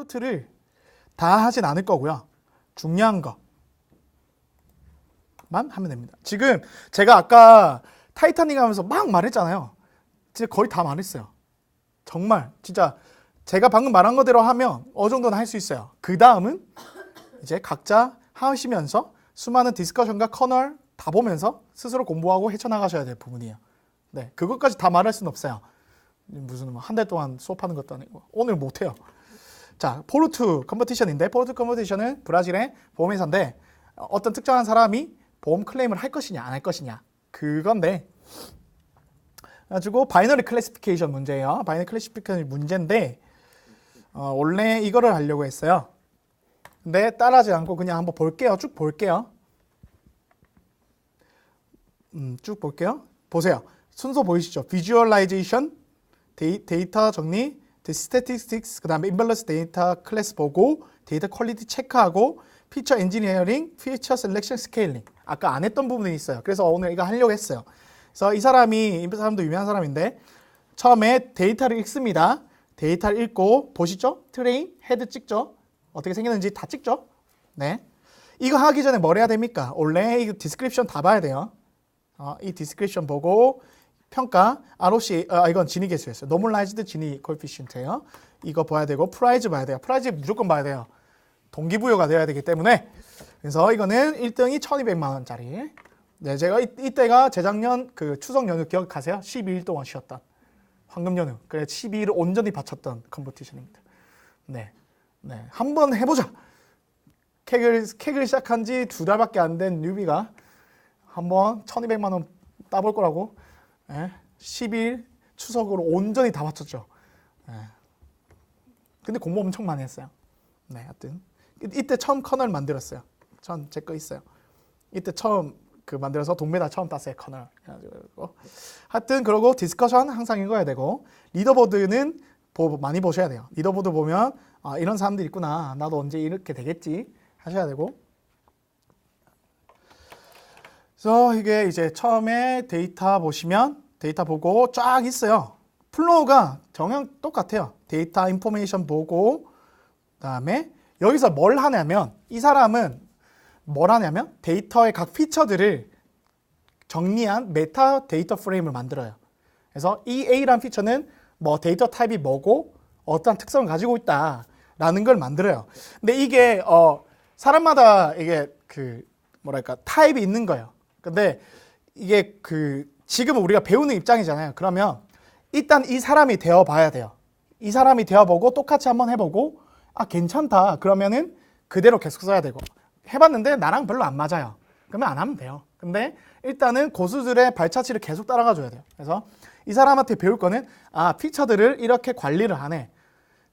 포르트를 다 하진 않을 거고요. 중요한 것만 하면 됩니다. 지금 제가 아까 타이타닉 하면서 막 말했잖아요. 진짜 거의 다 말했어요. 정말 진짜 제가 방금 말한 거대로 하면 어느 정도는 할 수 있어요. 그 다음은 이제 각자 하시면서 수많은 디스커션과 커널 다 보면서 스스로 공부하고 헤쳐나가셔야 될 부분이에요. 네, 그것까지 다 말할 수는 없어요. 무슨 한 달 동안 수업하는 것도 아니고 오늘 못해요. 자, 포르투 컴퍼티션인데 포르투 컴퍼티션은 브라질의 보험회사인데 어떤 특정한 사람이 보험 클레임을 할 것이냐 안 할 것이냐 그건데 가지고 바이너리 클래시피케이션 문제예요. 바이너리 클래시피케이션 문제인데 원래 이거를 하려고 했어요. 근데 따라하지 않고 그냥 한번 볼게요. 쭉 볼게요. 쭉 볼게요. 보세요. 순서 보이시죠? 비주얼라이제이션, 데이터 정리, 스태티스틱스, 그 다음에 임밸런스 데이터 클래스 보고, 데이터 퀄리티 체크하고, 피처 엔지니어링, 피처 셀렉션 스케일링. 아까 안 했던 부분이 있어요. 그래서 오늘 이거 하려고 했어요. 그래서 이 사람도 유명한 사람인데 처음에 데이터를 읽습니다. 데이터를 읽고 보시죠? 트레인, 헤드 찍죠? 어떻게 생겼는지 다 찍죠? 네. 이거 하기 전에 뭘 해야 됩니까? 원래 이 디스크립션 다 봐야 돼요. 이 디스크립션 보고 평가, ROC, 이건 진위 계수였어요. 노멀라이즈드 진위 코에피시언트예요. 이거 봐야 되고 프라이즈 봐야 돼요. 프라이즈 무조건 봐야 돼요. 동기부여가 돼야 되기 때문에. 그래서 이거는 1등이 1200만 원짜리. 네, 제가 이때가 재작년 그 추석 연휴 기억하세요? 12일 동안 쉬었던 황금 연휴. 그래 12일을 온전히 바쳤던 컴퍼티션입니다. 네. 네. 한번 해보자. 캑을 시작한 지 2달밖에 안 된 뉴비가 한번 1200만 원 따볼 거라고 12일 추석으로 온전히 다 바쳤죠. 근데 공부 엄청 많이 했어요. 네, 하여튼 이때 처음 커널 만들었어요. 전 제 거 있어요. 이때 처음 만들어서 동메달 처음 땄어요. 커널. 하여튼 그러고 디스커션 항상 읽어야 되고 리더보드는 많이 보셔야 돼요. 리더보드 보면 이런 사람들이 있구나. 나도 언제 이렇게 되겠지 하셔야 되고. 그래서 이게 이제 처음에 데이터 보시면 데이터 보고 쫙 있어요. 플로우가 정형 똑같아요. 데이터 인포메이션 보고 그다음에 여기서 뭘 하냐면 이 사람은 뭘 하냐면 데이터의 각 피처들을 정리한 메타 데이터 프레임을 만들어요. 그래서 이 A라는 피처는 뭐 데이터 타입이 뭐고 어떠한 특성을 가지고 있다라는 걸 만들어요. 근데 이게 사람마다 이게 타입이 있는 거예요. 근데 이게 지금 우리가 배우는 입장이잖아요. 그러면 일단 이 사람이 되어 봐야 돼요. 이 사람이 되어 보고 똑같이 한번 해보고 괜찮다. 그러면은 그대로 계속 써야 되고 해봤는데 나랑 별로 안 맞아요. 그러면 안 하면 돼요. 근데 일단은 고수들의 발자취를 계속 따라가 줘야 돼요. 그래서 이 사람한테 배울 거는 피처들을 이렇게 관리를 하네.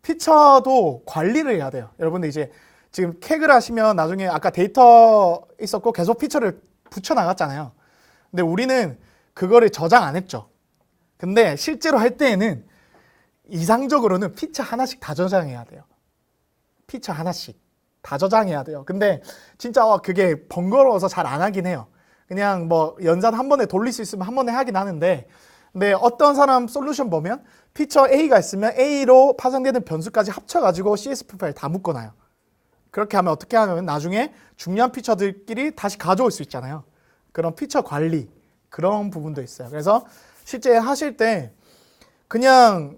피처도 관리를 해야 돼요. 여러분들 이제 지금 캑을 하시면 나중에 아까 데이터 있었고 계속 피처를 붙여 나갔잖아요. 근데 우리는 그거를 저장 안 했죠. 근데 실제로 할 때에는 이상적으로는 피처 하나씩 다 저장해야 돼요. 피처 하나씩 다 저장해야 돼요. 근데 진짜 그게 번거로워서 잘 안 하긴 해요. 그냥 뭐 연산 한 번에 돌릴 수 있으면 한 번에 하긴 하는데 근데 어떤 사람 솔루션 보면 피처 A가 있으면 A로 파생되는 변수까지 합쳐가지고 CSV 파일 다 묶어놔요. 그렇게 하면 어떻게 하면 나중에 중요한 피처들끼리 다시 가져올 수 있잖아요. 그런 피처 관리 그런 부분도 있어요. 그래서 실제 하실 때 그러니까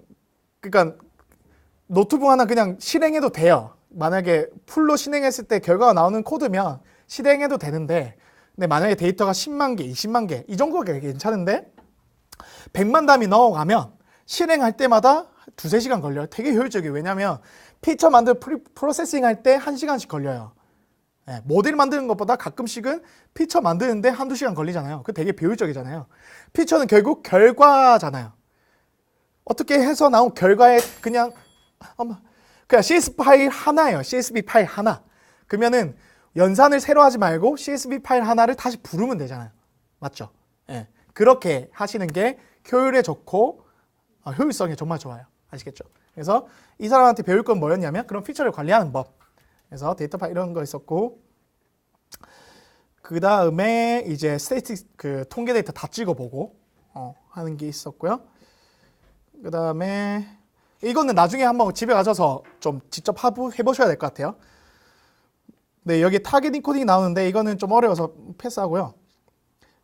노트북 하나 그냥 실행해도 돼요. 만약에 풀로 실행했을 때 결과가 나오는 코드면 실행해도 되는데 근데 만약에 데이터가 10만 개, 20만 개 이 정도가 괜찮은데 100만 단위 넣어가면 실행할 때마다 2-3시간 걸려요. 되게 효율적이에요. 왜냐하면 피처 만들 프로세싱 할 때 1시간씩 걸려요. 네, 모델 만드는 것보다 가끔씩은 피처 만드는데 1-2시간 걸리잖아요. 그게 되게 효율적이잖아요. 피처는 결국 결과잖아요. 어떻게 해서 나온 결과에 그냥 CSV 파일 하나예요. CSV 파일 하나. 그러면은 연산을 새로 하지 말고 CSV 파일 하나를 다시 부르면 되잖아요. 맞죠? 네. 그렇게 하시는 게 효율에 좋고 효율성이 정말 좋아요. 아시겠죠? 그래서 이 사람한테 배울 건 뭐였냐면 그런 피처를 관리하는 법. 그래서 데이터 파일 이런 거 있었고 그 다음에 이제 스태티스틱 통계 데이터 다 찍어보고 하는 게 있었고요. 그 다음에 이거는 나중에 한번 집에 가셔서 좀 직접 해보셔야 될 것 같아요. 네, 여기 타겟 인코딩이 나오는데 이거는 좀 어려워서 패스하고요.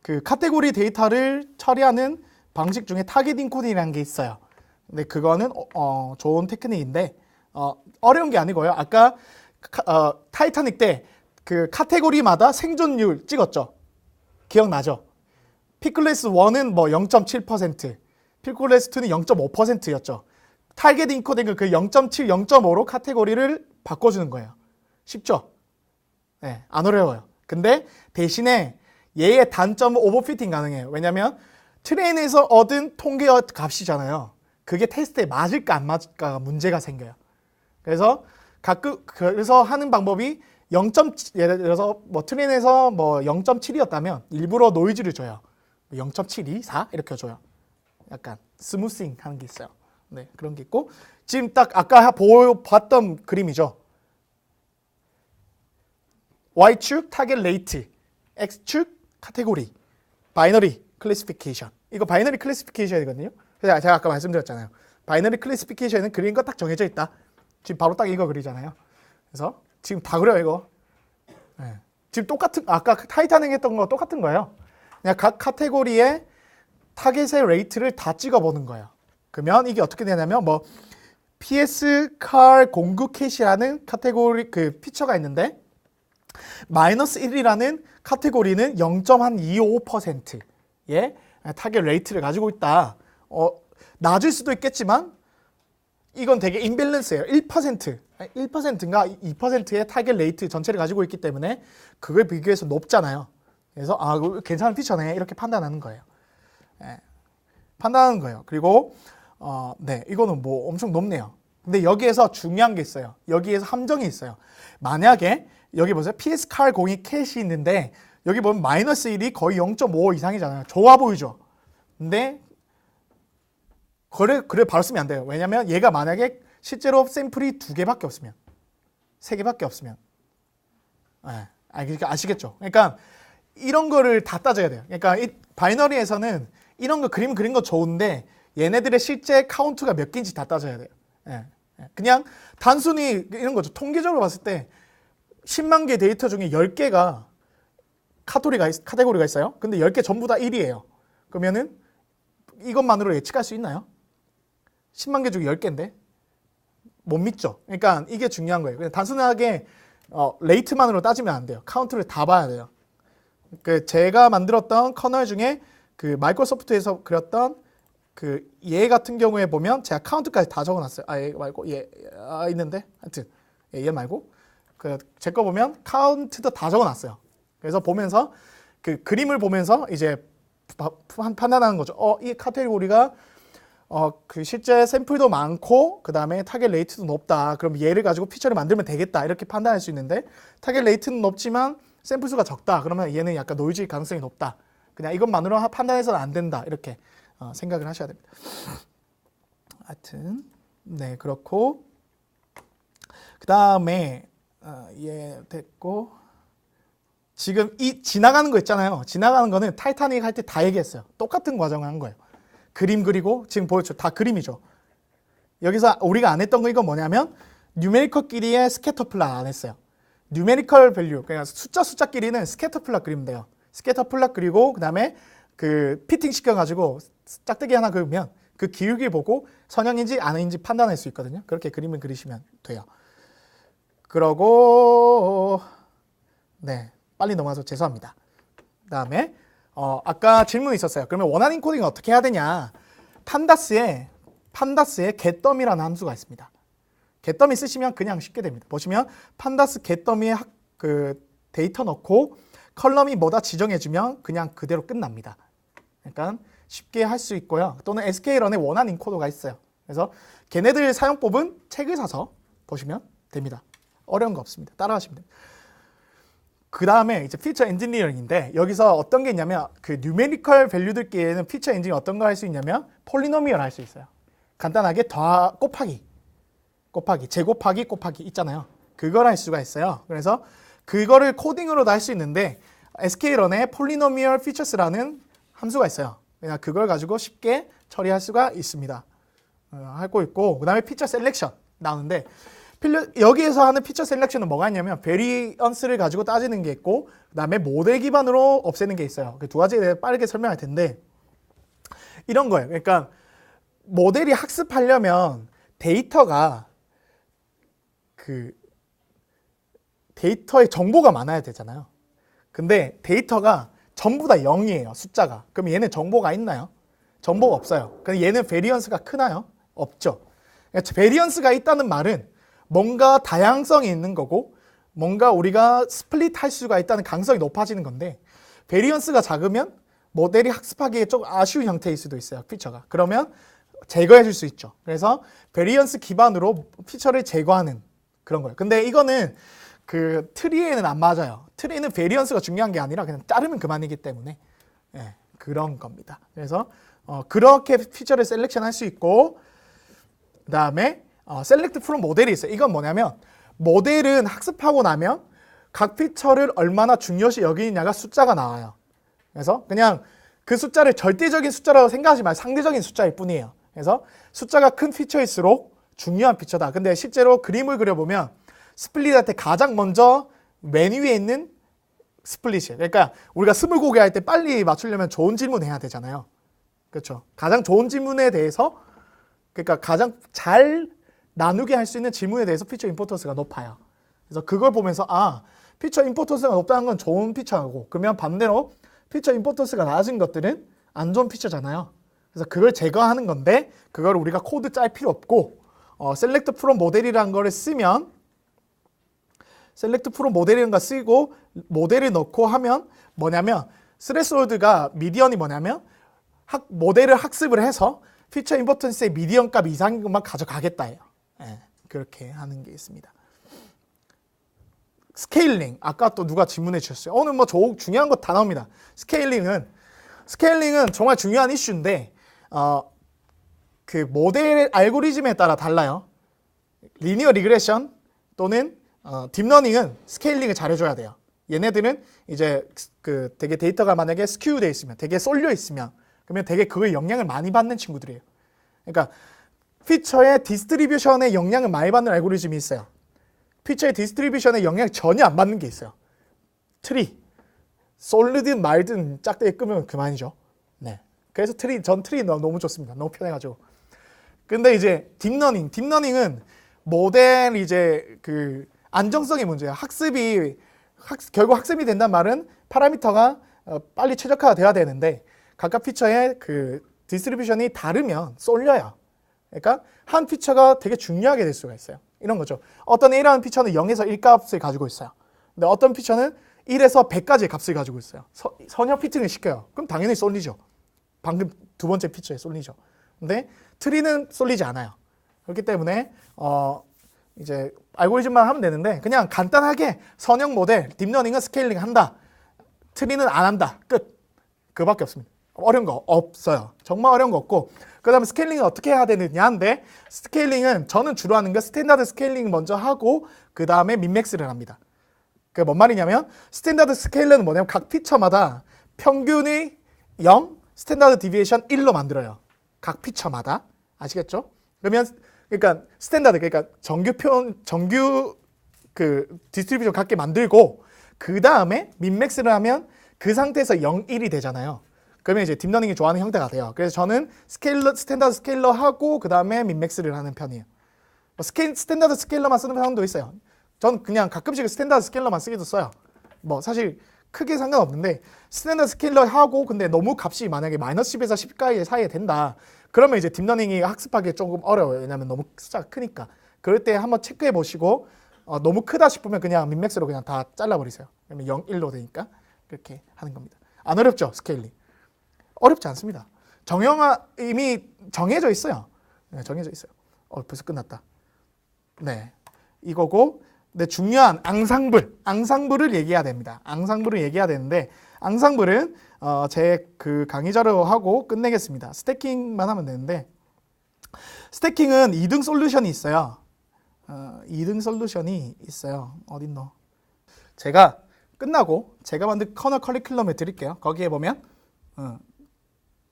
그 카테고리 데이터를 처리하는 방식 중에 타겟 인코딩이라는 게 있어요. 근데 그거는 좋은 테크닉인데 어려운 게 아니고요. 아까 타이타닉 때 그 카테고리마다 생존율 찍었죠. 기억나죠? 피클레스 1은 뭐 0.7%, 피클레스 2는 0.5%였죠. 타겟 인코딩은 그 0.7, 0.5로 카테고리를 바꿔주는 거예요. 쉽죠? 네, 안 어려워요. 근데 대신에 얘의 단점은 오버피팅 가능해요. 왜냐면 트레인에서 얻은 통계 값이잖아요. 그게 테스트에 맞을까 안 맞을까가 문제가 생겨요. 그래서 그래서 하는 방법이 예를 들어서 뭐 트레인에서 뭐 0.7이었다면 일부러 노이즈를 줘요. 0.72, 4 이렇게 줘요. 약간 스무싱 하는 게 있어요. 네, 그런 게 있고 지금 딱 아까 봤던 그림이죠. Y축 타겟 레이트, X축 카테고리, 바이너리 클래시피케이션. 이거 바이너리 클래시피케이션이거든요. 제가 아까 말씀드렸잖아요. 바이너리 클래시피케이션은 그린 거 딱 정해져 있다. 지금 바로 딱 이거 그리잖아요. 그래서 지금 다 그려요, 이거. 네. 지금 똑같은 아까 타이타닉 했던 거 똑같은 거예요. 그냥 각 카테고리의 타겟의 레이트를 다 찍어보는 거예요. 그러면 이게 어떻게 되냐면 뭐 PS car 공급 캐시라는 카테고리 그 피처가 있는데 마이너스 1이라는 카테고리는 0.25%의 타겟 레이트를 가지고 있다. 낮을 수도 있겠지만 이건 되게 인밸런스예요. 1%인가 2%의 타겟 레이트 전체를 가지고 있기 때문에 그걸 비교해서 높잖아요. 그래서 괜찮은 피처네 이렇게 판단하는 거예요. 네. 판단하는 거예요. 그리고 네, 이거는 뭐 엄청 높네요. 근데 여기에서 중요한 게 있어요. 여기에서 함정이 있어요. 만약에 여기 보세요. PS 칼 02 캐시 있는데 여기 보면 마이너스 1이 거의 0.5 이상이잖아요. 좋아 보이죠? 근데 그래 바로 쓰면 안 돼요. 왜냐면 얘가 만약에 실제로 샘플이 2개밖에 없으면 3개밖에 없으면 그러니까 아시겠죠? 그러니까 이런 거를 다 따져야 돼요. 그러니까 이 바이너리에서는 이런 거 그림 그린 거 좋은데 얘네들의 실제 카운트가 몇 개인지 다 따져야 돼요. 그냥 단순히 이런 거죠. 통계적으로 봤을 때 10만 개 데이터 중에 10개가 카테고리가 있어요. 근데 10개 전부 다 1이에요. 그러면은 이것만으로 예측할 수 있나요? 10만 개 중에 10개인데 못 믿죠. 그러니까 이게 중요한 거예요. 그냥 단순하게 레이트만으로 따지면 안 돼요. 카운트를 다 봐야 돼요. 그 제가 만들었던 커널 중에 그 마이크로소프트에서 그렸던 그 얘 같은 경우에 보면 제가 카운트까지 다 적어놨어요. 얘 말고 얘 있는데 하여튼 얘 말고 그 제 거 보면 카운트도 다 적어놨어요. 그래서 보면서 그 그림을 보면서 이제 판단하는 거죠. 이 카테고리가 그 실제 샘플도 많고 그 다음에 타겟 레이트도 높다. 그럼 얘를 가지고 피처를 만들면 되겠다. 이렇게 판단할 수 있는데 타겟 레이트는 높지만 샘플 수가 적다. 그러면 얘는 약간 노이즈일 가능성이 높다. 그냥 이것만으로 판단해서는 안 된다. 이렇게 생각을 하셔야 됩니다. 하여튼 네 그렇고 그 다음에 얘 됐고 지금 이 지나가는 거 있잖아요. 지나가는 거는 타이타닉 할 때 다 얘기했어요. 똑같은 과정을 한 거예요. 그림 그리고 지금 보여줘. 다 그림이죠. 여기서 우리가 안 했던 거 이건 뭐냐면 뉴메리컬끼리의 스캐터 플랫 안 했어요. 뉴메리컬 밸류 그냥 숫자끼리는 스캐터 플랫 그리면 돼요. 스캐터 플랫 그리고 그 다음에 그 피팅 시켜가지고 짝대기 하나 그리면 그 기울기 보고 선형인지 아닌지 판단할 수 있거든요. 그렇게 그림을 그리시면 돼요. 그러고 네 빨리 넘어가서 죄송합니다. 그 다음에 아까 질문이 있었어요. 그러면 원하는 인코딩을 어떻게 해야 되냐? 판다스에 getDummy라는 함수가 있습니다. getDummy 쓰시면 그냥 쉽게 됩니다. 보시면 판다스 getDummy에 그 데이터 넣고 컬럼이 뭐다 지정해주면 그냥 그대로 끝납니다. 그러니까 쉽게 할 수 있고요. 또는 sklearn에 원하는 인코더가 있어요. 그래서 걔네들 사용법은 책을 사서 보시면 됩니다. 어려운 거 없습니다. 따라하시면 됩니다. 그 다음에 이제 피처 엔지니어링인데 여기서 어떤 게 있냐면 그 뉴메리컬 밸류들끼리는 피처 엔지니어 어떤 걸 할 수 있냐면 폴리노미얼 할 수 있어요. 간단하게 곱하기 제곱하기 있잖아요. 그걸 할 수가 있어요. 그래서 그거를 코딩으로도 할 수 있는데 sklearn에 폴리노미얼 피처스라는 함수가 있어요. 그냥 그걸 가지고 쉽게 처리할 수가 있습니다. 하고 있고, 그 다음에 피처 셀렉션 나오는데, 여기에서 하는 피처 셀렉션은 뭐가 있냐면 베리언스를 가지고 따지는 게 있고, 그 다음에 모델 기반으로 없애는 게 있어요. 그 두 가지에 대해 빠르게 설명할 텐데, 이런 거예요. 그러니까 모델이 학습하려면 데이터가 데이터에 정보가 많아야 되잖아요. 근데 데이터가 전부 다 0이에요. 숫자가. 그럼 얘는 정보가 있나요? 정보가 없어요. 그럼 얘는 베리언스가 크나요? 없죠. 그러니까 베리언스가 있다는 말은 뭔가 다양성이 있는 거고, 뭔가 우리가 스플릿 할 수가 있다는 가능성이 높아지는 건데, 베리언스가 작으면 모델이 학습하기에 좀 아쉬운 형태일 수도 있어요. 피처가. 그러면 제거해 줄 수 있죠. 그래서 베리언스 기반으로 피처를 제거하는 그런 거예요. 근데 이거는 트리에는 안 맞아요. 트리는 베리언스가 중요한 게 아니라 그냥 자르면 그만이기 때문에 그런 겁니다. 그래서 그렇게 피처를 셀렉션 할 수 있고, 그 다음에 셀렉트 프롬 모델이 있어요. 이건 뭐냐면 모델은 학습하고 나면 각 피처를 얼마나 중요시 여기느냐가 숫자가 나와요. 그래서 그냥 그 숫자를 절대적인 숫자라고 생각하지 말고 상대적인 숫자일 뿐이에요. 그래서 숫자가 큰 피처일수록 중요한 피처다. 근데 실제로 그림을 그려보면 스플릿할 때 가장 먼저 맨 위에 있는 스플릿이에요. 그러니까 우리가 스물고개 할 때 빨리 맞추려면 좋은 질문 해야 되잖아요. 그렇죠? 가장 좋은 질문에 대해서, 그러니까 가장 잘 나누게 할 수 있는 질문에 대해서 피처 임포턴스가 높아요. 그래서 그걸 보면서 피처 임포턴스가 높다는 건 좋은 피처하고, 그러면 반대로 피처 임포턴스가 낮은 것들은 안 좋은 피처잖아요. 그래서 그걸 제거하는 건데, 그걸 우리가 코드 짤 필요 없고, 셀렉트 프롬 모델이라는 거를 쓰면, 셀렉트 프롬 모델이라는 거 쓰고 모델을 넣고 하면 뭐냐면, 스레스홀드가 미디언이 뭐냐면 모델을 학습을 해서 피처 임포턴스의 미디언 값 이상인 것만 가져가겠다예요. 그렇게 하는 게 있습니다. 스케일링, 아까 또 누가 질문해 주셨어요. 오늘 뭐 중요한 거 다 나옵니다. 스케일링은 정말 중요한 이슈인데, 그 모델 알고리즘에 따라 달라요. 리니어 리그레션 또는 딥러닝은 스케일링을 잘해줘야 돼요. 얘네들은 이제 되게 데이터가 만약에 스큐 돼 있으면, 되게 쏠려 있으면, 그러면 되게 그거에 영향을 많이 받는 친구들이에요. 그러니까 피처의 디스트리뷰션에 영향을 많이 받는 알고리즘이 있어요. 피처의 디스트리뷰션에 영향을 전혀 안 받는 게 있어요. 트리, 솔리든 말든 짝대기 끄면 그만이죠. 네. 그래서 전 트리 너무 좋습니다. 너무 편해가지고. 근데 이제 딥러닝은 모델 이제 안정성의 문제예요. 결국 학습이 된다는 말은 파라미터가 빨리 최적화가 돼야 되는데, 각각 피처의 디스트리뷰션이 다르면 쏠려요. 그러니까 한 피처가 되게 중요하게 될 수가 있어요. 이런 거죠. 어떤 A라는 피처는 0에서 1 값을 가지고 있어요. 근데 어떤 피처는 1에서 100까지의 값을 가지고 있어요. 선형 피팅을 시켜요. 그럼 당연히 쏠리죠. 방금 두 번째 피처에 쏠리죠. 근데 트리는 쏠리지 않아요. 그렇기 때문에 이제 알고리즘만 하면 되는데, 그냥 간단하게 선형 모델, 딥러닝은 스케일링 한다, 트리는 안 한다, 끝. 그밖에 없습니다. 어려운 거 없어요. 정말 어려운 거 없고, 그 다음에 스케일링은 어떻게 해야 되느냐인데, 스케일링은 저는 주로 하는 게 스탠다드 스케일링 먼저 하고 그 다음에 민맥스를 합니다. 그게 뭔 말이냐면, 스탠다드 스케일러는 뭐냐면 각 피처마다 평균이 0, 스탠다드 디비에이션 1로 만들어요. 각 피처마다. 아시겠죠? 그러니까 스탠다드, 그러니까 정규 디스트리뷰션 갖게 만들고, 그 다음에 민맥스를 하면 그 상태에서 0, 1이 되잖아요. 그러면 이제 딥러닝이 좋아하는 형태가 돼요. 그래서 저는 스탠다드 스케일러 하고 그 다음에 민맥스를 하는 편이에요. 스탠다드 스케일러만 쓰는 사람도 있어요. 전 그냥 가끔씩 스탠다드 스케일러만 쓰기도 써요. 뭐 사실 크게 상관없는데, 스탠다드 스케일러 하고 근데 너무 값이 만약에 마이너스 10에서 10 사이에 된다, 그러면 이제 딥러닝이 학습하기 조금 어려워요. 왜냐면 너무 숫자가 크니까. 그럴 때 한번 체크해 보시고, 너무 크다 싶으면 그냥 민맥스로 그냥 다 잘라버리세요. 그러면 0, 1로 되니까 그렇게 하는 겁니다. 안 어렵죠? 스케일링. 어렵지 않습니다. 이미 정해져 있어요. 네, 정해져 있어요. 벌써 끝났다. 네, 이거고, 근데 중요한 앙상블을 얘기해야 됩니다. 앙상블을 얘기해야 되는데, 앙상블은 제 강의 자료하고 끝내겠습니다. 스태킹만 하면 되는데, 스태킹은 2등 솔루션이 있어요. 2등 솔루션이 있어요. 어딨노? 제가 끝나고 제가 만든 커널 커리큘럼을 드릴게요. 거기에 보면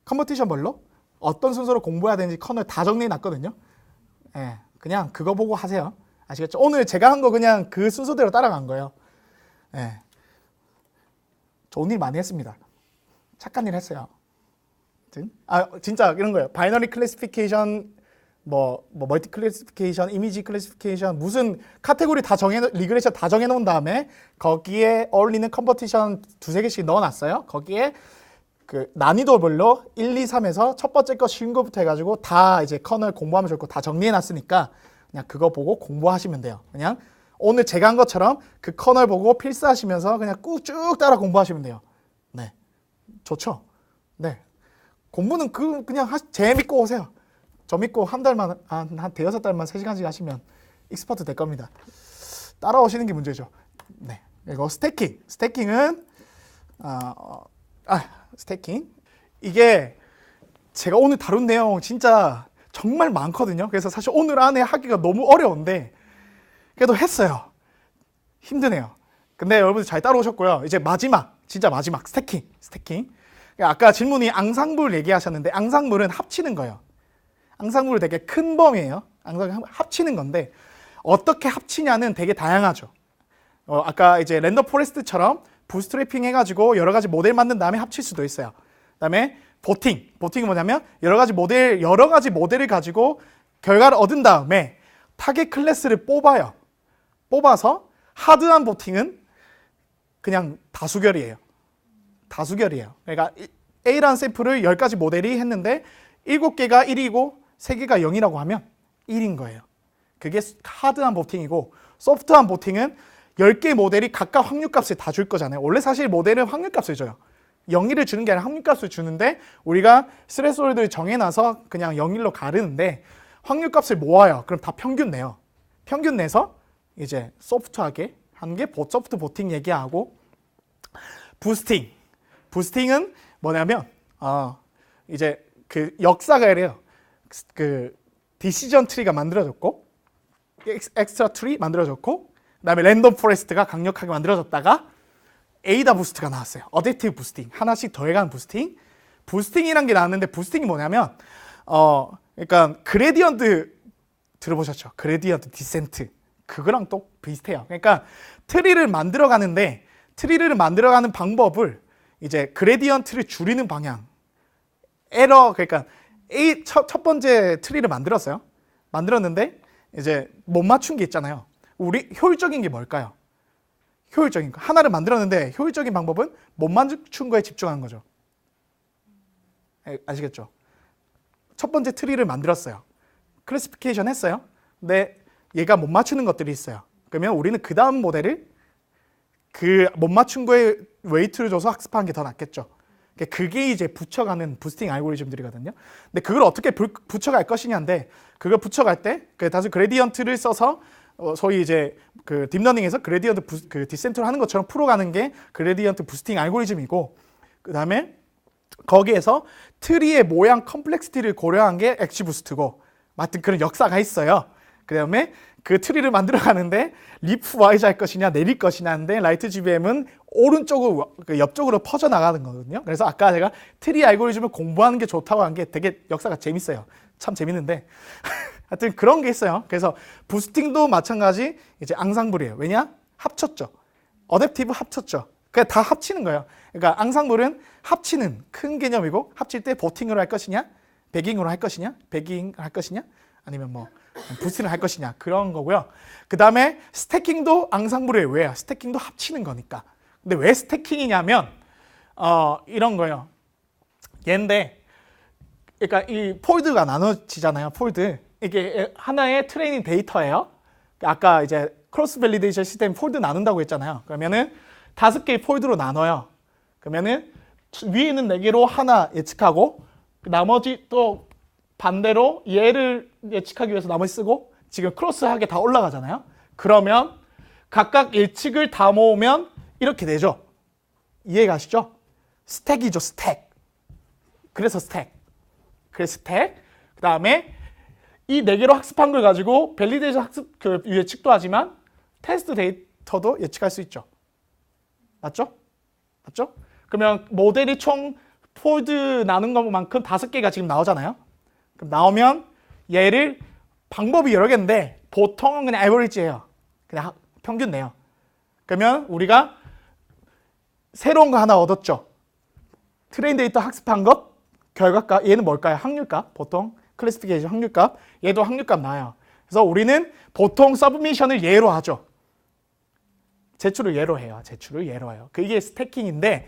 컴퍼티션별로 어떤 순서로 공부해야 되는지 커널 다 정리해 놨거든요. 예, 그냥 그거 보고 하세요. 아시겠죠? 오늘 제가 한 거 그냥 그 순서대로 따라간 거예요. 예, 좋은 일 많이 했습니다. 착한 일 했어요. 진짜 이런 거예요. 바이너리 클래시피케이션, 멀티 클래시피케이션, 이미지 클래시피케이션, 무슨 카테고리 다 리그레이션 다 정해놓은 다음에 거기에 어울리는 컴퍼티션 두세 개씩 넣어놨어요. 거기에 그 난이도별로 1, 2, 3에서 첫 번째 거 쉬운 거부터 해가지고 다 이제 커널 공부하면 좋고 다 정리해놨으니까 그냥 그거 보고 공부하시면 돼요. 그냥 오늘 제가 한 것처럼 그 커널 보고 필사하시면서 그냥 쭉 따라 공부하시면 돼요. 네, 좋죠. 네, 공부는 그냥 재밌고 오세요. 저 믿고 한 달만, 한 대여섯 달만 3시간씩 하시면 익스퍼트 될 겁니다. 따라오시는 게 문제죠. 네, 그리고 스태킹. 스태킹은 스태킹. 이게 제가 오늘 다룬 내용 진짜 정말 많거든요. 그래서 사실 오늘 안에 하기가 너무 어려운데 그래도 했어요. 힘드네요. 근데 여러분들 잘 따라오셨고요. 이제 진짜 마지막 스태킹. 아까 질문이 앙상블 얘기하셨는데 앙상블은 합치는 거예요. 앙상블은 되게 큰 범위예요. 앙상블 합치는 건데 어떻게 합치냐는 되게 다양하죠. 아까 이제 랜덤 포레스트처럼 부스트래핑 해가지고 여러 가지 모델 만든 다음에 합칠 수도 있어요. 그다음에 보팅은 뭐냐면 여러 가지 모델을 가지고 결과를 얻은 다음에 타겟 클래스를 뽑아서 하드한 보팅은 그냥 다수결이에요. 그러니까 A라는 샘플을 10가지 모델이 했는데 7개가 1이고 3개가 0이라고 하면 1인 거예요. 그게 하드한 보팅이고 소프트한 보팅은 10개 모델이 각각 확률값을 다 줄 거잖아요. 원래 사실 모델은 확률값을 줘요. 0일을 주는 게 아니라 확률값을 주는데 우리가 스레스홀드를 정해놔서 그냥 0일로 가르는데 확률값을 모아요. 그럼 다 평균 내요. 평균 내서 이제 소프트하게 하는 게 소프트 보팅 얘기하고 부스팅은 뭐냐면 이제 그 역사가 이래요. 그 디시전 트리가 만들어졌고 엑스트라 트리 만들어졌고 그다음에 랜덤 포레스트가 강력하게 만들어졌다가 에이다 부스트가 나왔어요. 어댑티브 부스팅. 하나씩 더해가는 부스팅. 부스팅이란 게 나왔는데 부스팅이 뭐냐면 그러니까 그레디언트 들어보셨죠? 그레디언트 디센트. 그거랑 또 비슷해요. 그러니까 트리를 만들어가는 방법을 이제 그레디언트를 줄이는 방향. 그러니까 첫 번째 트리를 만들었는데 이제 못 맞춘 게 있잖아요. 우리 효율적인 게 뭘까요? 효율적인 거. 하나를 만들었는데 효율적인 방법은 못 맞춘 거에 집중하는 거죠. 아시겠죠? 첫 번째 트리를 만들었어요. 클래시피케이션 했어요. 근데 얘가 못 맞추는 것들이 있어요. 그러면 우리는 그 다음 모델을 그 못 맞춘 거에 웨이트를 줘서 학습하는 게 더 낫겠죠. 그게 이제 붙여가는 부스팅 알고리즘들이거든요. 근데 그걸 어떻게 붙여갈 것이냐인데 그걸 붙여갈 때 다시 그레디언트를 써서 소위 이제 그 딥러닝에서 그레디언트 그 디센트를 하는 것처럼 풀어가는 게 그레디언트 부스팅 알고리즘이고 그 다음에 거기에서 트리의 모양 컴플렉시티를 고려한 게 엑시부스트고 하여튼 그런 역사가 있어요. 그 다음에 그 트리를 만들어가는데 리프 와이즈 할 것이냐 내릴 것이냐인데 라이트 GBM은 오른쪽으로 옆쪽으로 퍼져나가는 거거든요. 그래서 아까 제가 트리 알고리즘을 공부하는 게 좋다고 한 게 되게 역사가 재밌어요. 참 재밌는데 하여튼 그런 게 있어요. 그래서 부스팅도 마찬가지 이제 앙상블이에요. 왜냐? 합쳤죠. 어댑티브 합쳤죠. 그냥 다 합치는 거예요. 그러니까 앙상블은 합치는 큰 개념이고 합칠 때 보팅으로 할 것이냐 배깅으로 할 것이냐 아니면 뭐 부스팅을 할 것이냐 그런 거고요. 그 다음에 스태킹도 앙상블이에요. 왜요? 스태킹도 합치는 거니까. 근데 왜 스태킹이냐면 이런 거예요. 얘인데 그러니까 이 폴드가 나눠지잖아요. 폴드. 이게 하나의 트레이닝 데이터예요. 아까 이제 크로스 밸리데이션 시스템 폴드 나눈다고 했잖아요. 그러면은 5개의 폴드로 나눠요. 그러면은 위에 있는 4개로 하나 예측하고 나머지 또 반대로 얘를 예측하기 위해서 나머지 쓰고 지금 크로스하게 다 올라가잖아요. 그러면 각각 예측을 다 모으면 이렇게 되죠. 이해가시죠? 스택이죠, 스택. 그래서 스택. 그 다음에 이 4개로 학습한 걸 가지고 밸리데이션 학습 예측도 하지만 테스트 데이터도 예측할 수 있죠. 맞죠? 그러면 모델이 총 폴드 나눈 것만큼 5개가 지금 나오잖아요. 그럼 나오면 얘를 방법이 여러 개인데 보통은 그냥 에버리지예요. 그냥 평균 내요. 그러면 우리가 새로운 거 하나 얻었죠. 트레인 데이터 학습한 것 결과값 얘는 뭘까요? 확률값. 보통 클래시피케이션 확률값. 얘도 확률값 나와요. 그래서 우리는 보통 서브미션을 예로 하죠. 제출을 예로 해요. 제출을 예로 해요. 그게 스태킹인데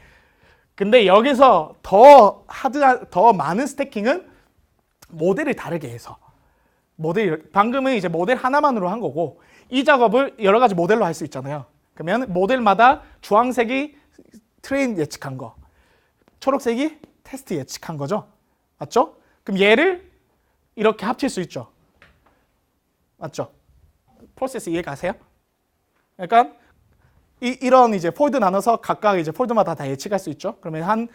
근데 여기서 더 많은 스태킹은 모델을 다르게 해서 방금은 이제 모델 하나만으로 한 거고 이 작업을 여러 가지 모델로 할 수 있잖아요. 그러면 모델마다 주황색이 트레인 예측한 거, 초록색이 테스트 예측한 거죠. 맞죠? 그럼 얘를 이렇게 합칠 수 있죠. 맞죠? 프로세스 이해 가세요? 그러니까 이런 이제 폴드 나눠서 각각 이제 폴드마다 다 예측할 수 있죠. 그러면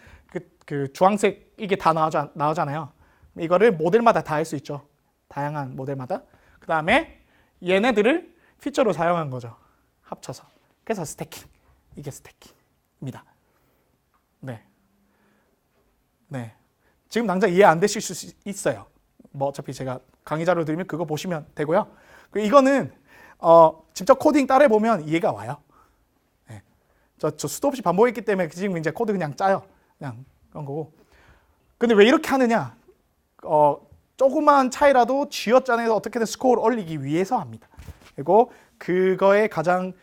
그 주황색 이게 다 나오잖아요. 이거를 모델마다 다 할 수 있죠. 다양한 모델마다. 그 다음에 얘네들을 피처로 사용한 거죠. 합쳐서. 그래서 스태킹. 이게 스태킹입니다. 네. 네. 지금 당장 이해 안 되실 수 있어요. 뭐 어차피 제가 강의 자료 드리면 그거 보시면 되고요. 이거는 직접 코딩 따라 보면 이해가 와요. 네. 저 수도 없이 반복했기 때문에 지금 이제 코드 그냥 짜요. 그냥 그런 거고. 근데 왜 이렇게 하느냐? 조그만 차이라도 쥐어짜내서 어떻게든 스코어를 올리기 위해서 합니다. 그리고 그거에 가장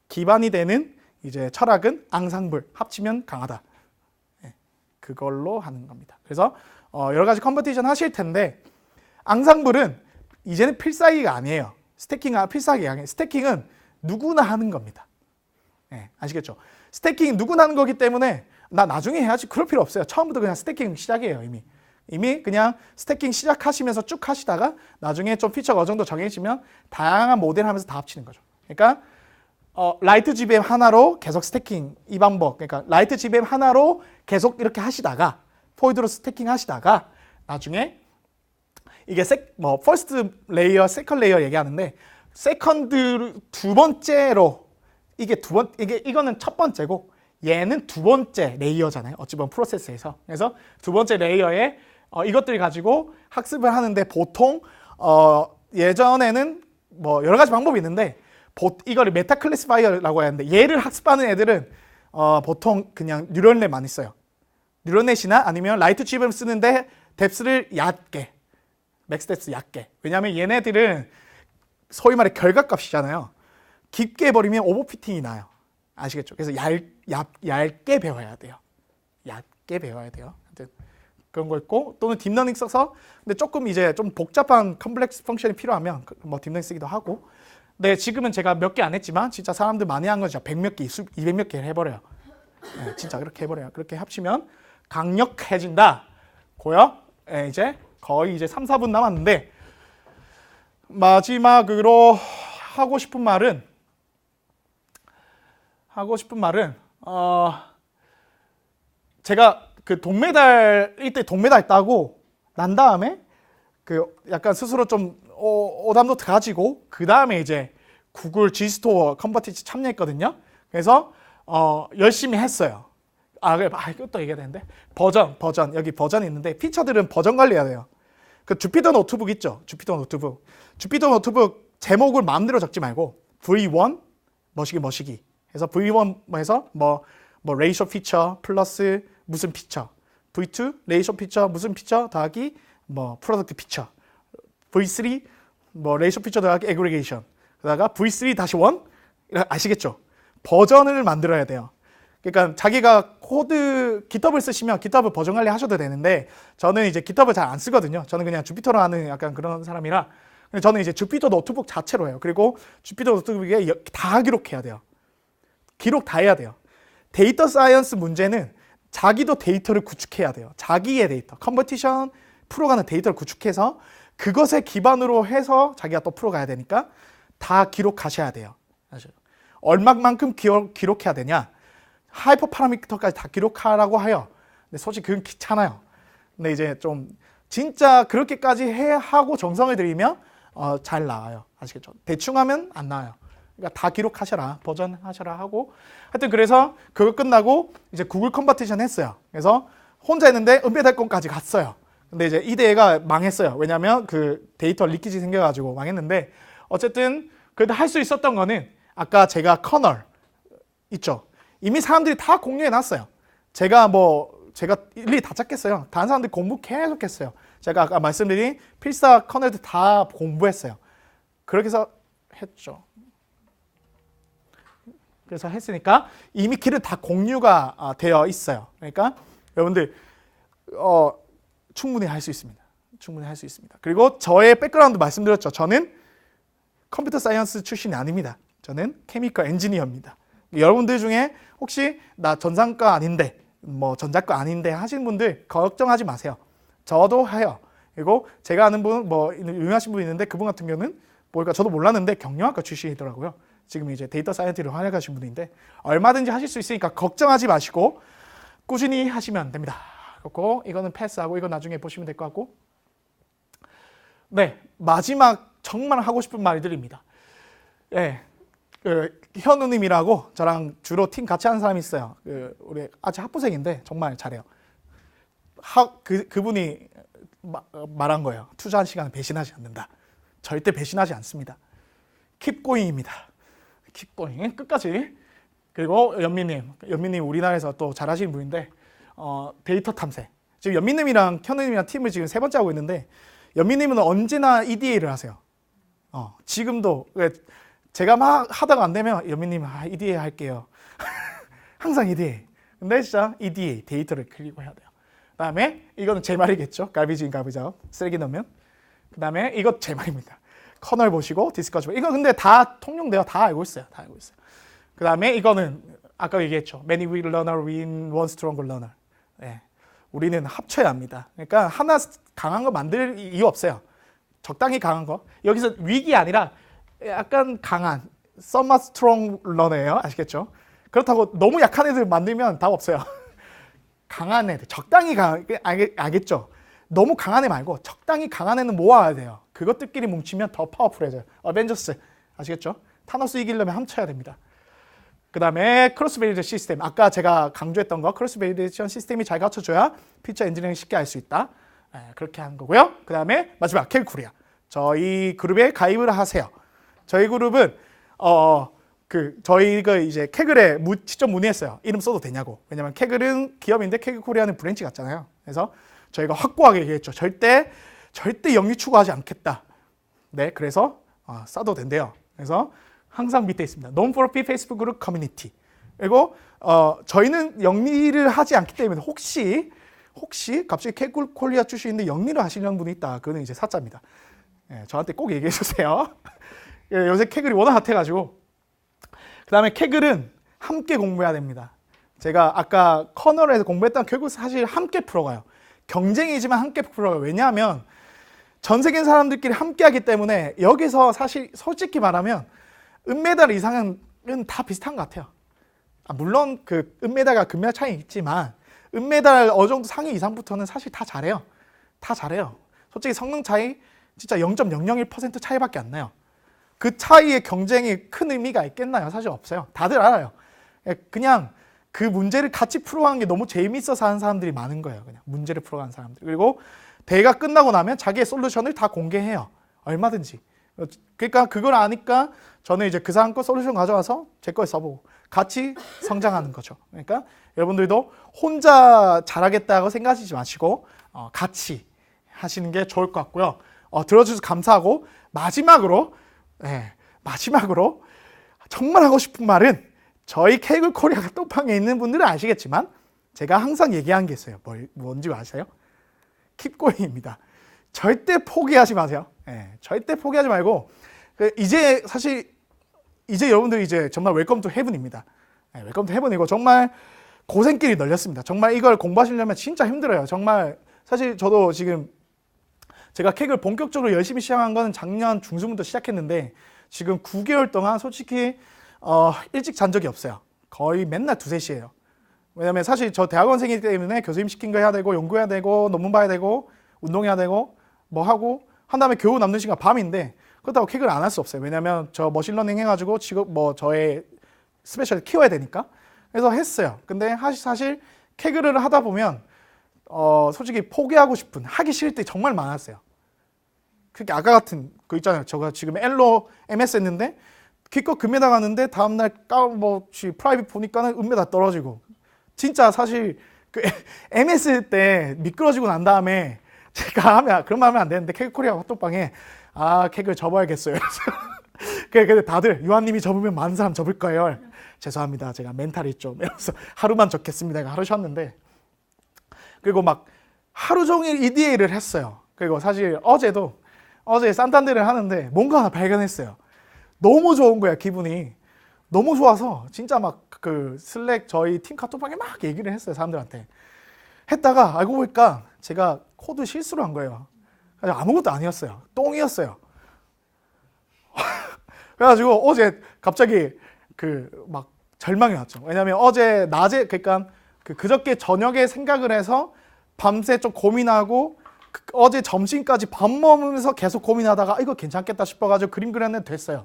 기반이 되는 이제 철학은 앙상블, 합치면 강하다. 네, 그걸로 하는 겁니다. 그래서 여러 가지 컴퍼티션 하실 텐데 앙상블은 이제는 필살기가 아니에요. 스태킹은 필살기가 아니에요. 스태킹은 누구나 하는 겁니다. 네, 아시겠죠? 스태킹 누구나 하는 거기 때문에 나 나중에 해야지 그럴 필요 없어요. 처음부터 그냥 스태킹 시작이에요. 이미 그냥 스태킹 시작하시면서 쭉 하시다가 나중에 좀 피처가 어느 정도 정해지면 다양한 모델 하면서 다 합치는 거죠. 그러니까 라이트 GBM 하나로 계속 스태킹 이 방법. 그러니까 라이트 GBM 하나로 계속 이렇게 하시다가 폴드로 스태킹 하시다가 나중에 이게 퍼스트 레이어, 세컨드 레이어 얘기하는데 세컨드 두 번째로 이거는 첫 번째고 얘는 두 번째 레이어잖아요. 어찌 보면 프로세스에서. 그래서 두 번째 레이어에 이것들 가지고 학습을 하는데 보통 예전에는 뭐 여러 가지 방법이 있는데 이거를 메타 클래시파이어라고 하는데 얘를 학습하는 애들은 보통 그냥 뉴럴넷 많이 써요. 뉴럴넷이나 아니면 라이트 GBM 쓰는데 뎁스를 얕게, 맥스 뎁스 얕게. 왜냐하면 얘네들은 소위 말해 결과값이잖아요. 깊게 해버리면 오버피팅이 나요. 아시겠죠? 그래서 얇게 배워야 돼요. 얇게 배워야 돼요. 그런 거 있고 또는 딥러닝 써서 근데 조금 이제 좀 복잡한 컴플렉스 펑션이 필요하면 뭐 딥러닝 쓰기도 하고. 네, 지금은 제가 몇 개 안 했지만 진짜 사람들 많이 한 건 진짜 100몇 개, 200몇 개 해버려요. 네, 진짜 그렇게 해버려요. 그렇게 합치면 강력해진다. 고요. 네, 이제 거의 이제 3, 4분 남았는데 마지막으로 하고 싶은 말은 제가 그 이때 동메달 따고 난 다음에 그 약간 스스로 좀 오담도 가지고 그 다음에 이제 구글 G스토어 컨버티지 참여했거든요. 그래서 열심히 했어요. 이것도 얘기해야 되는데 버전 여기 버전이 있는데 피처들은 버전 관리해야 돼요. 그 주피터 노트북 있죠. 주피터 노트북 제목을 마음대로 적지 말고 V1 머시기 해서 V1 해서 뭐 레이쇼 피처 플러스 무슨 피처 V2 레이쇼 피처 무슨 피처 더하기 뭐 프로덕트 피처 V3 뭐 레이쇼 피처 더하기 에그리게이션 그러다가 V3 다시 1 아시겠죠? 버전을 만들어야 돼요. 그러니까 자기가 코드 GitHub을 쓰시면 GitHub 버전 관리 하셔도 되는데 저는 이제 GitHub을 잘 안 쓰거든요. 저는 그냥 주피터로 하는 약간 그런 사람이라 저는 이제 주피터 노트북 자체로 해요. 그리고 주피터 노트북에 다 기록해야 돼요. 기록 다 해야 돼요. 데이터 사이언스 문제는 자기도 데이터를 구축해야 돼요. 자기의 데이터, 컴퍼티션 풀어가는 데이터를 구축해서 그것에 기반으로 해서 자기가 또 풀어가야 되니까 다 기록하셔야 돼요. 얼마만큼 기록해야 되냐? 하이퍼 파라미터까지 다 기록하라고 해요. 근데 솔직히 그건 귀찮아요. 근데 이제 좀 진짜 그렇게까지 하고 정성을 들이면 잘 나와요. 아시겠죠? 대충 하면 안 나와요. 그러니까 다 기록하셔라, 버전 하셔라 하고 하여튼 그래서 그거 끝나고 이제 구글 컨버티션 했어요. 그래서 혼자 했는데 은배달권까지 갔어요. 근데 이제 이 대회가 망했어요. 왜냐면 그 데이터 리키지 생겨가지고 망했는데 어쨌든 그래도 할 수 있었던 거는 아까 제가 커널 있죠. 이미 사람들이 다 공유해 놨어요. 제가 일일이 다 찾겠어요. 다른 사람들이 공부 계속 했어요. 제가 아까 말씀드린 필사 커널도 다 공부했어요. 그렇게 해서 했죠. 그래서 했으니까 이미 길은 다 공유가 되어 있어요. 그러니까 여러분들 충분히 할 수 있습니다. 충분히 할 수 있습니다. 그리고 저의 백그라운드 말씀드렸죠. 저는 컴퓨터 사이언스 출신이 아닙니다. 저는 케미컬 엔지니어입니다. 여러분들 중에 혹시 나 전산과 아닌데 뭐 전자과 아닌데 하시는 분들 걱정하지 마세요. 저도 해요. 그리고 제가 아는 분 뭐 유명하신 분 있는데 그분 같은 경우는 뭘까 저도 몰랐는데 경영학과 출신이더라고요. 지금 이제 데이터 사이언티스트로 활약하신 분인데 얼마든지 하실 수 있으니까 걱정하지 마시고 꾸준히 하시면 됩니다. 그렇고 이거는 패스하고 이거 나중에 보시면 될 것 같고 네 마지막 정말 하고 싶은 말들입니다. 네, 현우님이라고 저랑 주로 팀 같이 하는 사람이 있어요. 우리 아직 학부생인데 정말 잘해요. 그분이 말한 거예요. 투자한 시간은 배신하지 않는다. 절대 배신하지 않습니다. Keep going입니다. Keep going. 끝까지. 그리고 연민님 우리나라에서 또 잘하시는 분인데 데이터 탐색. 지금 연민님이랑 현우님이랑 팀을 지금 3번째 하고 있는데 연민님은 언제나 EDA를 하세요. 지금도 제가 막 하다가 안 되면 연민님 EDA 할게요. 항상 EDA. 근데 진짜 EDA 데이터를 클릭을 해야 돼요. 그다음에 이거는 제 말이겠죠. 갈비지 인 갈비지 아웃. 쓰레기 넣으면. 그다음에 이거 제 말입니다. 커널 보시고 디스커스 보시고. 이거 근데 다 통용돼요. 다 알고 있어요. 다 알고 있어요. 그다음에 이거는 아까 얘기했죠. Many weak learner win one stronger learner. 네. 우리는 합쳐야 합니다. 그러니까 하나 강한 거 만들 이유 없어요. 적당히 강한 거. 여기서 위기 아니라 약간 강한 somewhat strong learner예요. 아시겠죠? 그렇다고 너무 약한 애들 만들면 답 없어요. 강한 애들, 적당히 강한, 알겠죠? 너무 강한 애 말고 적당히 강한 애는 모아야 돼요. 그것들끼리 뭉치면 더 파워풀해져요. 어벤져스, 아시겠죠? 타노스 이기려면 합쳐야 됩니다. 그 다음에 크로스 베리에이션 시스템. 아까 제가 강조했던 거 크로스 베리에이션 시스템이 잘 갖춰줘야 피처 엔지니어링 쉽게 할 수 있다. 그렇게 하는 거고요. 그 다음에 마지막 캘코리아. 저희 그룹에 가입을 하세요. 저희 그룹은 저희가 이제 케글에 직접 문의했어요. 이름 써도 되냐고. 왜냐면 케글은 기업인데 케글 코리아는 브랜치 같잖아요. 그래서 저희가 확고하게 얘기했죠. 절대 영리 추구하지 않겠다. 네, 그래서 써도 된대요. 그래서 항상 밑에 있습니다. Non-profit 페이스북 그룹 커뮤니티. 그리고 저희는 영리를 하지 않기 때문에 혹시 갑자기 케글 코리아 출신인데 영리를 하시려는 분이 있다. 그거는 이제 사짜입니다. 네, 저한테 꼭 얘기해 주세요. 요새 케글이 워낙 핫해가지고. 그 다음에 케글은 함께 공부해야 됩니다. 제가 아까 커널에서 공부했던 결국 사실 함께 풀어가요. 경쟁이지만 함께 풀어가요. 왜냐하면 전 세계 사람들끼리 함께 하기 때문에 여기서 사실 솔직히 말하면 은메달 이상은 다 비슷한 것 같아요. 물론 그 은메달과 금메달 차이 있지만 은메달 어느 정도 상위 이상부터는 사실 다 잘해요. 다 잘해요. 솔직히 성능 차이 진짜 0.001% 차이밖에 안 나요. 그 차이의 경쟁이 큰 의미가 있겠나요? 사실 없어요. 다들 알아요. 그냥 그 문제를 같이 풀어가는 게 너무 재미있어서 하는 사람들이 많은 거예요. 그냥 문제를 풀어가는 사람들. 그리고 대회가 끝나고 나면 자기의 솔루션을 다 공개해요. 얼마든지. 그러니까 그걸 아니까 저는 이제 그 사람 거 솔루션 가져와서 제 거에 써보고 같이 성장하는 거죠. 그러니까 여러분들도 혼자 잘하겠다고 생각하지 마시고 같이 하시는 게 좋을 것 같고요. 들어주셔서 감사하고 마지막으로 정말 하고 싶은 말은 저희 케이글 코리아 카톡방에 있는 분들은 아시겠지만 제가 항상 얘기한 게 있어요. 뭔지 아세요? Keep going입니다. 절대 포기하지 마세요. 절대 포기하지 말고 이제 여러분들 이제 정말 웰컴 투 헤븐입니다. 웰컴 투 헤븐이고 정말 고생길이 널렸습니다. 정말 이걸 공부하시려면 진짜 힘들어요. 정말 사실 저도 지금 제가 케이글 본격적으로 열심히 시작한 거는 작년 중순부터 시작했는데 지금 9개월 동안 솔직히 일찍 잔 적이 없어요. 거의 맨날 2, 3시예요. 왜냐면 사실 저 대학원생이기 때문에 교수님 시킨 거 해야 되고 연구해야 되고 논문 봐야 되고 운동해야 되고 뭐 하고 한 다음에 겨우 남는 시간 밤인데 그렇다고 케이크를 안 할 수 없어요. 왜냐면 저 머신러닝 해가지고 지금 뭐 저의 스페셜 키워야 되니까. 그래서 했어요. 근데 사실 케이크를 하다 보면 솔직히 포기하고 싶은, 하기 싫을 때 정말 많았어요. 그게 아까 같은 거 있잖아요. 제가 지금 L로 MS 했는데 기껏 금메달 갔는데 다음날 프라이빗 보니까는 은메달 떨어지고, 진짜 사실 그 MS 때 미끄러지고 난 다음에 제가 그런 말 하면 안 되는데, 케이크 코리아 핫도그방에 케이크를 접어야겠어요. 근데 다들 유한님이 접으면 많은 사람 접을 거예요. 죄송합니다. 제가 멘탈이 좀 이러면서 하루만 접겠습니다. 하루 쉬었는데, 그리고 막 하루 종일 EDA를 했어요. 그리고 사실 어제 산탄데를 하는데 뭔가 하나 발견했어요. 너무 좋은 거야, 기분이. 너무 좋아서 진짜 막 그 슬랙 저희 팀 카톡방에 막 얘기를 했어요, 사람들한테. 했다가 알고 보니까 제가 코드 실수를 한 거예요. 아무것도 아니었어요. 똥이었어요. 그래가지고 어제 갑자기 막 절망이 왔죠. 왜냐면 어제 낮에, 그러니까 그저께 저녁에 생각을 해서 밤새 좀 고민하고, 어제 점심까지 밥 먹으면서 계속 고민하다가 이거 괜찮겠다 싶어가지고 그림 그렸는데 됐어요.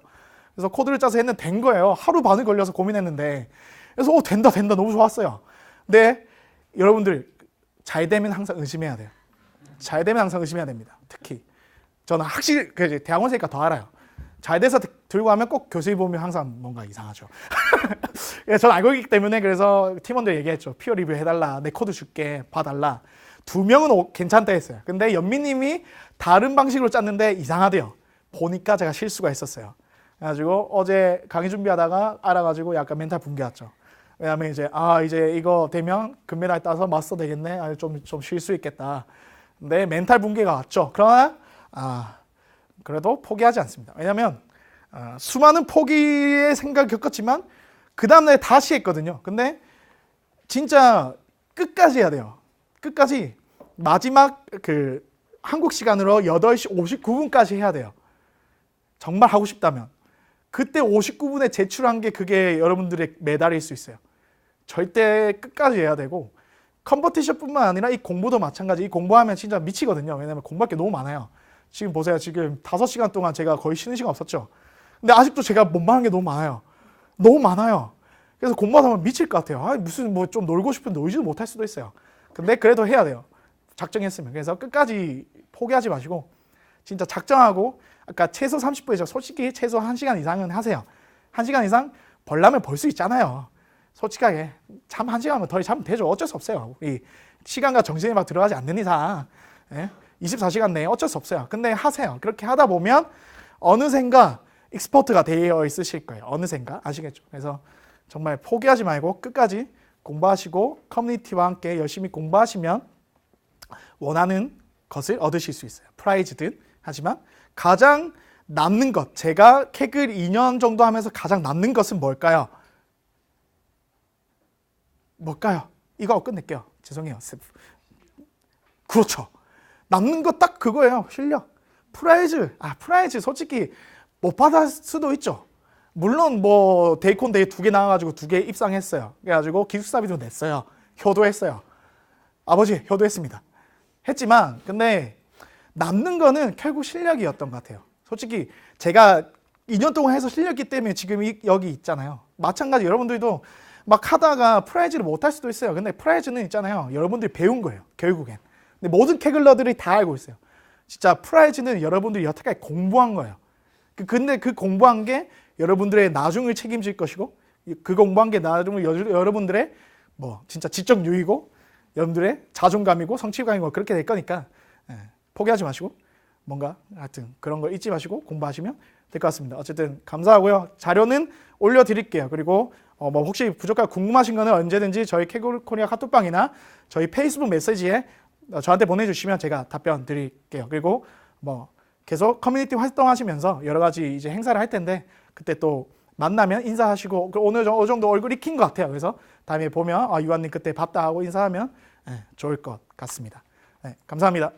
그래서 코드를 짜서 했는데 된 거예요. 하루 반을 걸려서 고민했는데. 그래서 된다 너무 좋았어요. 근데 여러분들 잘 되면 항상 의심해야 돼요. 잘 되면 항상 의심해야 됩니다. 특히 저는 확실히 대학원생이니까 더 알아요. 잘 돼서 들고 가면 꼭 교수님 보면 항상 뭔가 이상하죠. 저는 알고 있기 때문에, 그래서 팀원들 얘기했죠. 피어 리뷰 해달라, 내 코드 줄게, 봐달라. 2명은 괜찮다 했어요. 근데 연미님이 다른 방식으로 짰는데 이상하대요. 보니까 제가 실수가 있었어요. 그래가지고 어제 강의 준비하다가 알아가지고 약간 멘탈 붕괴 왔죠. 왜냐면 이제 이거 되면 금메달 따서 마스터 되겠네. 좀 쉴 수 있겠다. 근데 멘탈 붕괴가 왔죠. 그러나 그래도 포기하지 않습니다. 왜냐면 수많은 포기의 생각을 겪었지만 그 다음날 다시 했거든요. 근데 진짜 끝까지 해야 돼요. 끝까지 마지막 한국 시간으로 8시 59분까지 해야 돼요. 정말 하고 싶다면. 그때 59분에 제출한 게 그게 여러분들의 메달일 수 있어요. 절대 끝까지 해야 되고, 컴퍼티션뿐만 아니라 이 공부도 마찬가지. 이 공부하면 진짜 미치거든요. 왜냐면 공부할 게 너무 많아요. 지금 보세요. 지금 5시간 동안 제가 거의 쉬는 시간 없었죠. 근데 아직도 제가 못만한 게 너무 많아요. 너무 많아요. 그래서 공부하다 보면 미칠 것 같아요. 무슨 좀 놀고 싶은데 놀지도 못할 수도 있어요. 근데 그래도 해야 돼요. 작정했으면. 그래서 끝까지 포기하지 마시고 진짜 작정하고, 아까 최소 30분이죠. 솔직히 최소 1시간 이상은 하세요. 1시간 이상 벌려면 벌 수 있잖아요. 솔직하게 잠 1시간만 더 자면 되죠. 어쩔 수 없어요. 이 시간과 정신이 막 들어가지 않는 이상 24시간 내에 어쩔 수 없어요. 근데 하세요. 그렇게 하다 보면 어느샌가 익스퍼트가 되어 있으실 거예요. 어느샌가. 아시겠죠? 그래서 정말 포기하지 말고 끝까지 공부하시고 커뮤니티와 함께 열심히 공부하시면 원하는 것을 얻으실 수 있어요. 프라이즈든. 하지만 가장 남는 것, 제가 캑을 2년 정도 하면서 가장 남는 것은 뭘까요? 이거 끝낼게요. 죄송해요. 그렇죠. 남는 거 딱 그거예요. 실력. 프라이즈 솔직히 못 받을 수도 있죠. 물론 데이콘데이 2개 나와가지고 2개 입상했어요. 그래가지고 기숙사비도 냈어요. 효도했어요. 아버지 효도했습니다. 했지만 근데 남는 거는 결국 실력이었던 것 같아요. 솔직히 제가 2년 동안 해서 실력이기 때문에 지금 여기 있잖아요. 마찬가지 여러분들도 막 하다가 프라이즈를 못 할 수도 있어요. 근데 프라이즈는 있잖아요. 여러분들이 배운 거예요. 결국엔. 근데 모든 캐글러들이 다 알고 있어요. 진짜 프라이즈는 여러분들이 여태까지 공부한 거예요. 근데 그 공부한 게 여러분들의 나중을 책임질 것이고, 그 공부한 게 나중에 여러분들의 진짜 지적 유의고, 여러분들의 자존감이고 성취감이고 그렇게 될 거니까 포기하지 마시고 뭔가 하여튼 그런 거 잊지 마시고 공부하시면 될 것 같습니다. 어쨌든 감사하고요. 자료는 올려드릴게요. 그리고 혹시 부족하고 궁금하신 거는 언제든지 저희 캐글코리아 카톡방이나 저희 페이스북 메시지에 저한테 보내주시면 제가 답변 드릴게요. 그리고 계속 커뮤니티 활동하시면서 여러 가지 이제 행사를 할 텐데 그때 또 만나면 인사하시고, 오늘 어느 정도 얼굴 익힌 것 같아요. 그래서 다음에 보면 유한님 그때 봤다 하고 인사하면 좋을 것 같습니다. 감사합니다.